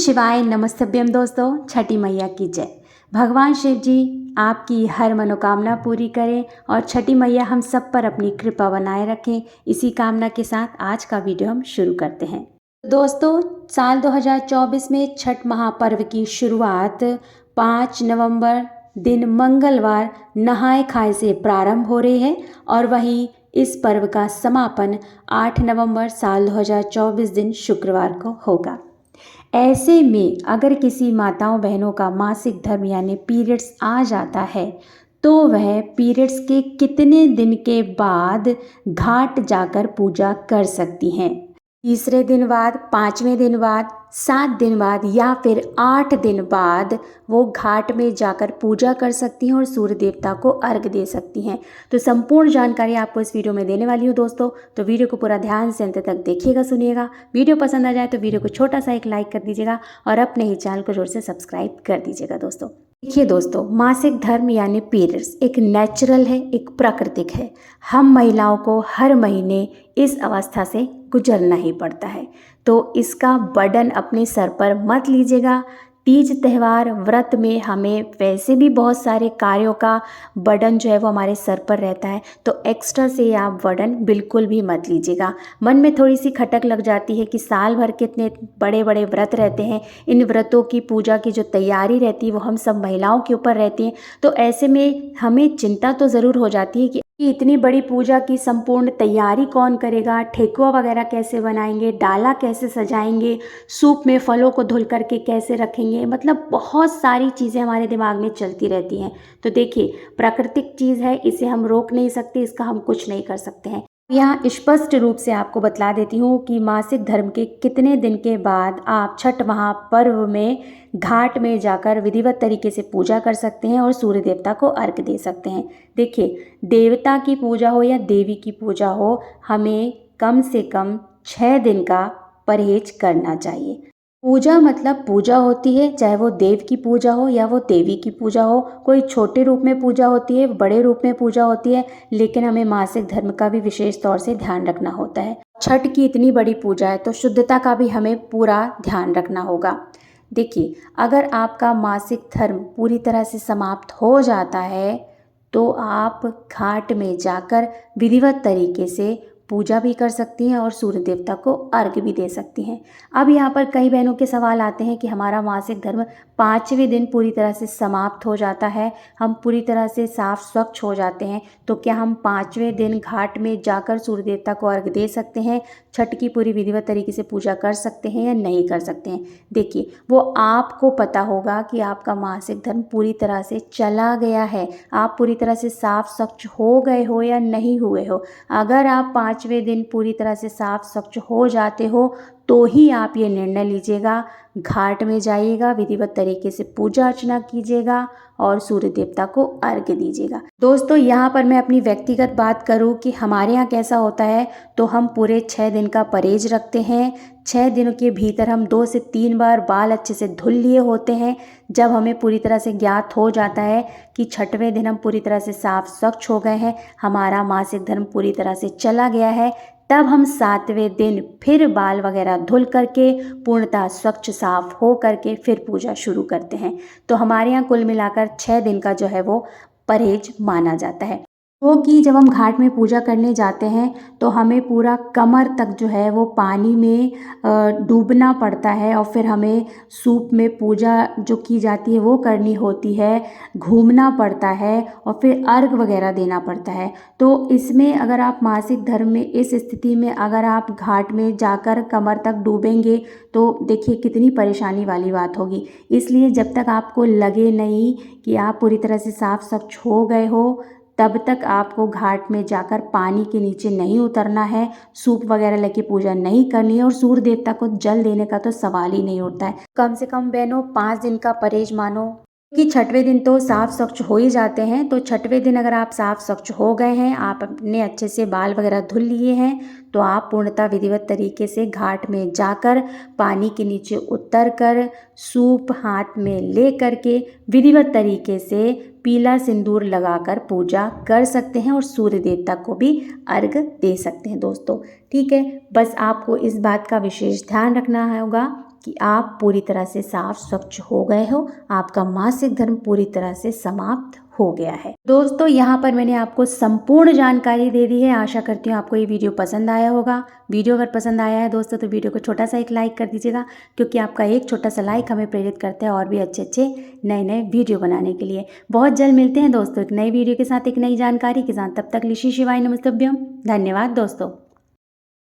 शिवाय नमस्तभ्यम दोस्तों। छठी मैया की जय। भगवान शिव जी आपकी हर मनोकामना पूरी करें और छठी मैया हम सब पर अपनी कृपा बनाए रखें। इसी कामना के साथ आज का वीडियो हम शुरू करते हैं। दोस्तों, साल 2024 में छठ महापर्व की शुरुआत 5 नवंबर दिन मंगलवार नहाय खाए से प्रारंभ हो रही है और वहीं इस पर्व का समापन 8 नवंबर साल 2024 दिन शुक्रवार को होगा। ऐसे में अगर किसी माताओं बहनों का मासिक धर्म यानी पीरियड्स आ जाता है तो वह पीरियड्स के कितने दिन के बाद घाट जाकर पूजा कर सकती हैं। तीसरे दिन बाद, 5वें दिन बाद, 7 दिन बाद या फिर 8 दिन बाद वो घाट में जाकर पूजा कर सकती हैं और सूर्य देवता को अर्घ्य दे सकती हैं। तो संपूर्ण जानकारी आपको इस वीडियो में देने वाली हूँ दोस्तों, तो वीडियो को पूरा ध्यान से अंत तक देखिएगा, सुनिएगा। वीडियो पसंद आ जाए तो वीडियो को छोटा सा एक लाइक कर दीजिएगा और अपने ही चैनल को जोर से सब्सक्राइब कर दीजिएगा दोस्तों। देखिए दोस्तों, मासिक धर्म यानी पीरियड्स एक नेचुरल है, एक प्राकृतिक है। हम महिलाओं को हर महीने इस अवस्था से गुजरना ही पड़ता है, तो इसका बर्डन अपने सर पर मत लीजिएगा। तीज त्यौहार व्रत में हमें वैसे भी बहुत सारे कार्यों का बर्डन जो है वो हमारे सर पर रहता है, तो एक्स्ट्रा से आप बर्डन बिल्कुल भी मत लीजिएगा। मन में थोड़ी सी खटक लग जाती है कि साल भर के इतने बड़े बड़े व्रत रहते हैं, इन व्रतों की पूजा की जो तैयारी रहती है वो हम सब महिलाओं के ऊपर रहती है। तो ऐसे में हमें चिंता तो ज़रूर हो जाती है कि इतनी बड़ी पूजा की संपूर्ण तैयारी कौन करेगा, ठेकुआ वगैरह कैसे बनाएंगे, डाला कैसे सजाएंगे, सूप में फलों को धुल करके कैसे रखेंगे, मतलब बहुत सारी चीज़ें हमारे दिमाग में चलती रहती हैं। तो देखिए, प्राकृतिक चीज़ है, इसे हम रोक नहीं सकते, इसका हम कुछ नहीं कर सकते हैं। यहाँ स्पष्ट रूप से आपको बतला देती हूँ कि मासिक धर्म के कितने दिन के बाद आप छठ महापर्व में घाट में जाकर विधिवत तरीके से पूजा कर सकते हैं और सूर्य देवता को अर्घ्य दे सकते हैं। देखिए, देवता की पूजा हो या देवी की पूजा हो, हमें कम से कम 6 दिन का परहेज करना चाहिए। पूजा मतलब पूजा होती है, चाहे वो देव की पूजा हो या वो देवी की पूजा हो। कोई छोटे रूप में पूजा होती है, बड़े रूप में पूजा होती है, लेकिन हमें मासिक धर्म का भी विशेष तौर से ध्यान रखना होता है। छठ की इतनी बड़ी पूजा है तो शुद्धता का भी हमें पूरा ध्यान रखना होगा। देखिए, अगर आपका मासिक धर्म पूरी तरह से समाप्त हो जाता है तो आप घाट में जाकर विधिवत तरीके से पूजा भी कर सकती हैं और सूर्य देवता को अर्घ्य भी दे सकती हैं। अब यहाँ पर कई बहनों के सवाल आते हैं कि हमारा मासिक धर्म 5वें दिन पूरी तरह से समाप्त हो जाता है, हम पूरी तरह से साफ स्वच्छ हो जाते हैं, तो क्या हम 5वें दिन घाट में जाकर सूर्य देवता को अर्घ्य दे सकते हैं, छठ की पूरी विधिवत तरीके से पूजा कर सकते हैं या नहीं कर सकते हैं? देखिए, वो आपको पता होगा कि आपका मासिक धर्म पूरी तरह से चला गया है, आप पूरी तरह से साफ स्वच्छ हो गए हो या नहीं हुए हो। अगर आप 5वें दिन पूरी तरह से साफ स्वच्छ हो जाते हो तो ही आप ये निर्णय लीजिएगा, घाट में जाइएगा, विधिवत तरीके से पूजा अर्चना कीजिएगा और सूर्य देवता को अर्घ्य दीजिएगा। दोस्तों, यहाँ पर मैं अपनी व्यक्तिगत बात करूँ कि हमारे यहाँ कैसा होता है, तो हम पूरे 6 दिन का परहेज रखते हैं। 6 दिनों के भीतर हम 2 से 3 बार बाल अच्छे से धुल लिए होते हैं। जब हमें पूरी तरह से ज्ञात हो जाता है कि 6वें दिन हम पूरी तरह से साफ स्वच्छ हो गए हैं, हमारा मासिक धर्म पूरी तरह से चला गया है, तब हम 7वें दिन फिर बाल वगैरह धुल करके पूर्णतः स्वच्छ साफ हो करके फिर पूजा शुरू करते हैं। तो हमारे यहाँ कुल मिलाकर 6 दिन का जो है वो परहेज माना जाता है। वो कि जब हम घाट में पूजा करने जाते हैं तो हमें पूरा कमर तक जो है वो पानी में डूबना पड़ता है और फिर हमें सूप में पूजा जो की जाती है वो करनी होती है, घूमना पड़ता है और फिर अर्घ वगैरह देना पड़ता है। तो इसमें अगर आप मासिक धर्म में इस स्थिति में अगर आप घाट में जाकर कमर तक डूबेंगे तो देखिए कितनी परेशानी वाली बात होगी। इसलिए जब तक आपको लगे नहीं कि आप पूरी तरह से साफ स्वच्छ हो गए हो, तब तक आपको घाट में जाकर पानी के नीचे नहीं उतरना है, सूप वगैरह लेके पूजा नहीं करनी है और सूर्य देवता को जल देने का तो सवाल ही नहीं उठता है। कम से कम बहनों 5 दिन का परहेज मानो कि 6वें दिन तो साफ स्वच्छ हो ही जाते हैं। तो 6वें दिन अगर आप साफ स्वच्छ हो गए हैं, आप अपने अच्छे से बाल वगैरह धुल लिए हैं, तो आप पूर्णतः विधिवत तरीके से घाट में जाकर पानी के नीचे उतर कर सूप हाथ में ले करके विधिवत तरीके से पीला सिंदूर लगाकर पूजा कर सकते हैं और सूर्य देवता को भी अर्घ्य दे सकते हैं दोस्तों। ठीक है, बस आपको इस बात का विशेष ध्यान रखना होगा कि आप पूरी तरह से साफ स्वच्छ हो गए हो, आपका मासिक धर्म पूरी तरह से समाप्त हो गया है। दोस्तों यहाँ पर मैंने आपको संपूर्ण जानकारी दे दी है। आशा करती हूँ आपको ये वीडियो पसंद आया होगा। वीडियो अगर पसंद आया है दोस्तों तो वीडियो को छोटा सा एक लाइक कर दीजिएगा, क्योंकि आपका एक छोटा सा लाइक हमें प्रेरित करता है और भी अच्छे अच्छे नए नए वीडियो बनाने के लिए। बहुत जल्द मिलते हैं दोस्तों एक नई वीडियो के साथ, एक नई जानकारी के साथ। तब तक लिशि शिवाय नमस्तभ्यम। धन्यवाद दोस्तों।